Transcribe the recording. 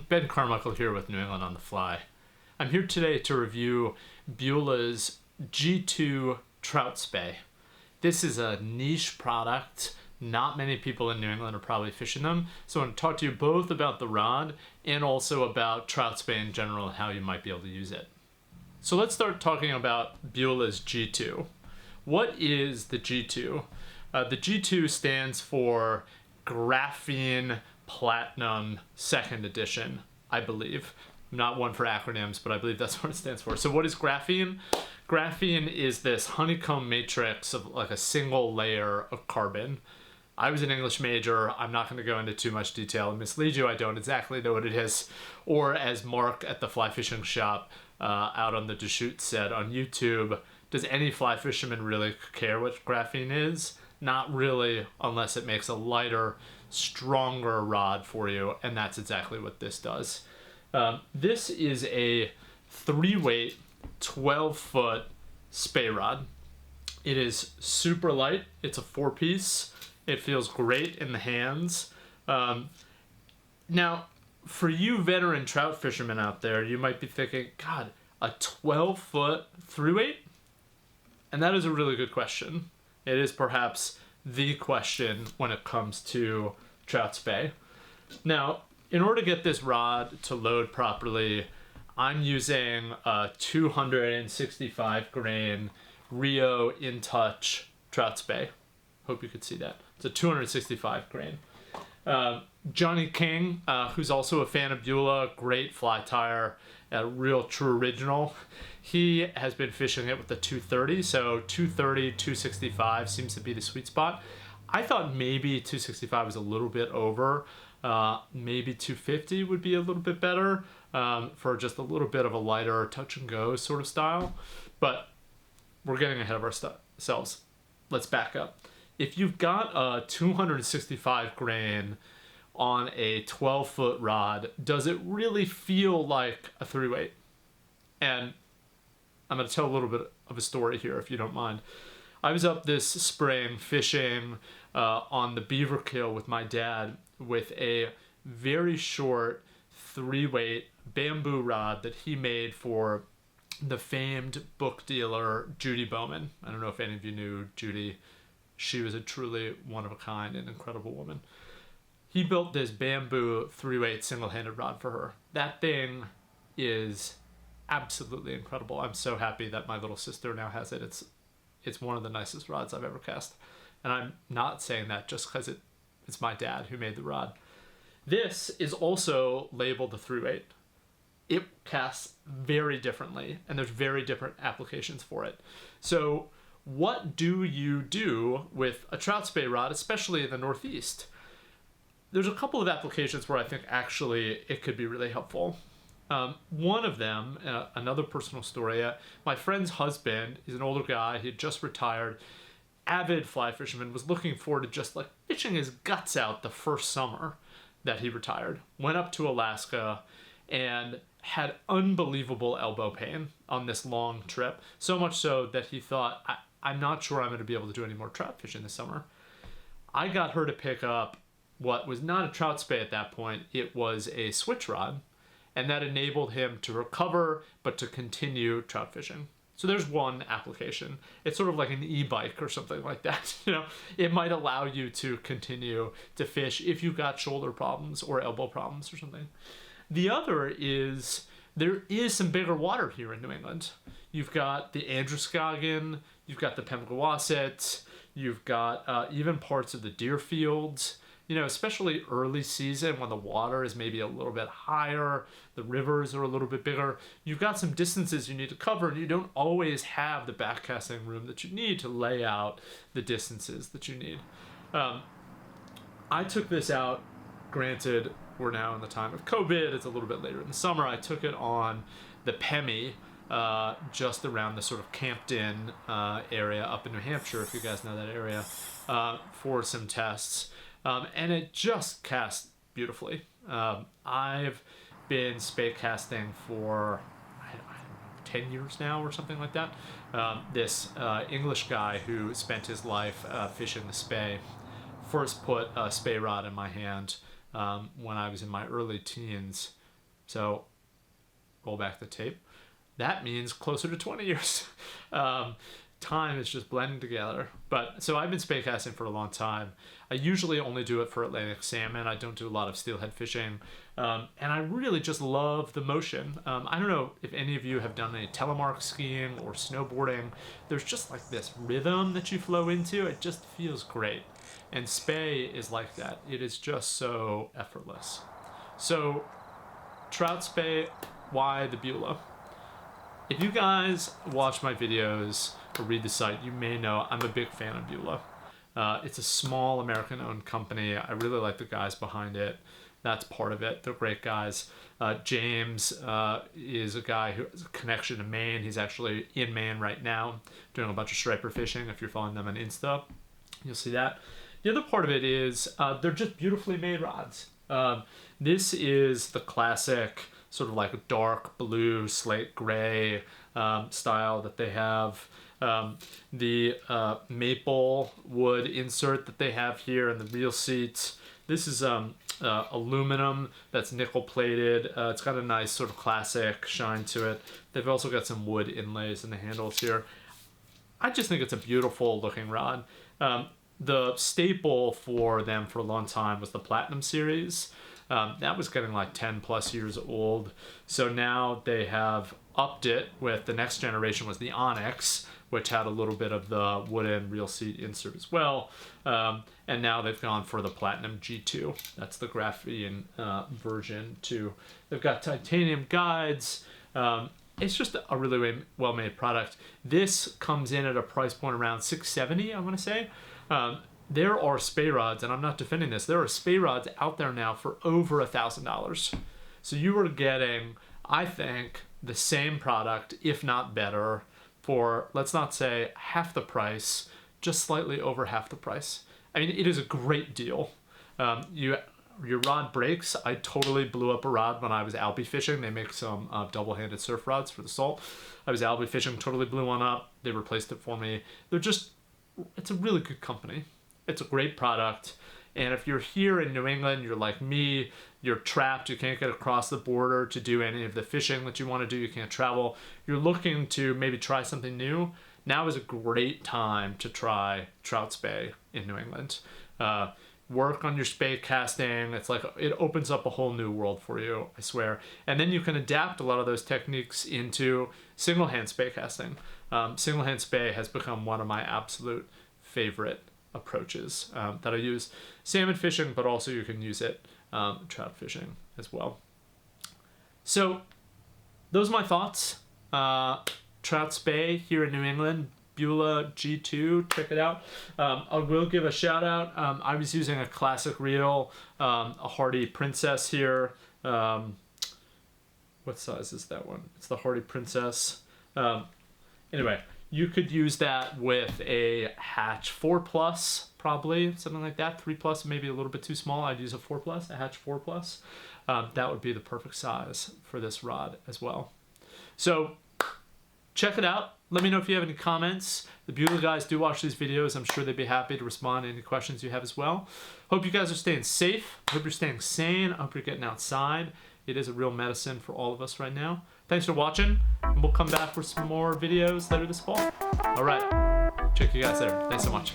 Ben Carmichael here with New England on the Fly. I'm here today to review Beulah's G2 Trout Spey. This is a niche product. Not many people in New England are probably fishing them. So I want to talk to you both about the rod and also about trout spey in general and how you might be able to use it. So let's start talking about Beulah's G2. What is the G2? The G2 stands for Graphene Platinum Second Edition, I believe. I'm not one for acronyms, but I believe that's what it stands for. So what is graphene? Graphene is this honeycomb matrix of like a single layer of carbon. I was an English major. I'm not going to go into too much detail and mislead you. I don't exactly know what it is. Or as Mark at the Fly Fishing Shop out on the Deschutes said on YouTube, does any fly fisherman really care what graphene is? Not really, unless it makes a lighter, stronger rod for you, and that's exactly what this does. This is a 3-weight, 12-foot spey rod. It is super light. It's a 4-piece. It feels great in the hands. Now, for you veteran trout fishermen out there, you might be thinking, God, a 12-foot 3-weight? And that is a really good question. It is perhaps the question when it comes to trout spey. Now, in order to get this rod to load properly, I'm using a 265 grain Rio In Touch Trout Spey. Hope you could see that. It's a 265 grain. Johnny King, who's also a fan of Beulah, great fly tire, a real true original. He has been fishing it with the 230, so 230, 265 seems to be the sweet spot. I thought maybe 265 was a little bit over. Maybe 250 would be a little bit better for just a little bit of a lighter touch and go sort of style. But we're getting ahead of ourselves. Let's back up. If you've got a 265 grain on a 12-foot rod, does it really feel like a 3-weight? And I'm going to tell a little bit of a story here, if you don't mind. I was up this spring fishing on the Beaver Kill with my dad with a very short 3-weight bamboo rod that he made for the famed book dealer Judy Bowman. I don't know if any of you knew Judy. She was a truly one-of-a-kind and incredible woman. He built this bamboo 3-weight single-handed rod for her. That thing is absolutely incredible. I'm so happy that my little sister now has it. It's one of the nicest rods I've ever cast. And I'm not saying that just because it's my dad who made the rod. This is also labeled a 3-weight. It casts very differently, and there's very different applications for it. So what do you do with a trout spey rod, especially in the Northeast? There's a couple of applications where I think actually it could be really helpful. One of them, another personal story, my friend's husband is an older guy. He had just retired, avid fly fisherman, was looking forward to just like fishing his guts out the first summer that he retired. Went up to Alaska and had unbelievable elbow pain on this long trip. So much so that he thought, I'm not sure I'm going to be able to do any more trout fishing this summer. I got her to pick up what was not a trout spey at that point. It was a switch rod. And that enabled him to recover, but to continue trout fishing. So there's one application. It's sort of like an e-bike or something like that. It might allow you to continue to fish if you've got shoulder problems or elbow problems or something. The other is there is some bigger water here in New England. You've got the Androscoggin, you've got the Pemigewasset, you've got even parts of the Deerfields. Especially early season when the water is maybe a little bit higher, the rivers are a little bit bigger. You've got some distances you need to cover, and you don't always have the backcasting room that you need to lay out the distances that you need. I took this out, granted, we're now in the time of COVID, it's a little bit later in the summer. I took it on the Pemi, just around the sort of Campton area up in New Hampshire, if you guys know that area, for some tests. And it just casts beautifully. I've been spey casting for, I don't know, 10 years now or something like that. This English guy who spent his life fishing the spey first put a spey rod in my hand when I was in my early teens So roll back the tape. That means closer to 20 years. Time is just blending together. But so I've been spey casting for a long time. I usually only do it for Atlantic salmon. I don't do a lot of steelhead fishing. And I really just love the motion. I don't know if any of you have done any telemark skiing or snowboarding. There's just like this rhythm that you flow into. It just feels great. And spey is like that. It is just so effortless. So trout spey, why the Beulah? If you guys watch my videos or read the site, you may know I'm a big fan of Beulah. It's a small American-owned company. I really like the guys behind it. That's part of it. They're great guys. James is a guy who has a connection to Maine. He's actually in Maine right now doing a bunch of striper fishing. If you're following them on Insta, you'll see that. The other part of it is they're just beautifully made rods. This is the classic sort of like a dark blue, slate gray style that they have. The maple wood insert that they have here and the reel seats. This is aluminum that's nickel plated. It's got a nice sort of classic shine to it. They've also got some wood inlays in the handles here. I just think it's a beautiful looking rod. The staple for them for a long time was the Platinum series. That was getting like 10 plus years old. So now they have upped it with the next generation was the Onyx, which had a little bit of the wooden reel seat insert as well. And now they've gone for the Platinum G2. That's the graphene version too. They've got titanium guides. It's just a really well-made product. This comes in at a price point around $670, I'm gonna say. There are spey rods, and I'm not defending this, there are spey rods out there now for over $1,000. So you are getting, I think, the same product, if not better, for, let's not say half the price, just slightly over half the price. I mean, it is a great deal. Your rod breaks. I totally blew up a rod when I was albie fishing. They make some double-handed surf rods for the salt. I was albie fishing, totally blew one up. They replaced it for me. It's a really good company. It's a great product. And if you're here in New England, you're like me, you're trapped, you can't get across the border to do any of the fishing that you want to do, you can't travel, you're looking to maybe try something new, now is a great time to try trout spey in New England. Work on your spey casting. It's like it opens up a whole new world for you, I swear. And then you can adapt a lot of those techniques into single hand spey casting. Single hand spey has become one of my absolute favorite approaches that I use salmon fishing, but also you can use it trout fishing as well. So those are my thoughts. Trout spey here in New England, Beulah G2, check it out. I will give a shout out. I was using a classic reel, a Hardy Princess here. What size is that one? It's the Hardy Princess. Anyway, you could use that with a Hatch 4 Plus, probably, something like that. 3 Plus, maybe a little bit too small. I'd use a 4 Plus, a Hatch 4 Plus. That would be the perfect size for this rod as well. So check it out. Let me know if you have any comments. The Beulah guys do watch these videos. I'm sure they'd be happy to respond to any questions you have as well. Hope you guys are staying safe. Hope you're staying sane. Hope you're getting outside. It is a real medicine for all of us right now. Thanks for watching, and we'll come back with some more videos later this fall. All right, check you guys there. Thanks so much.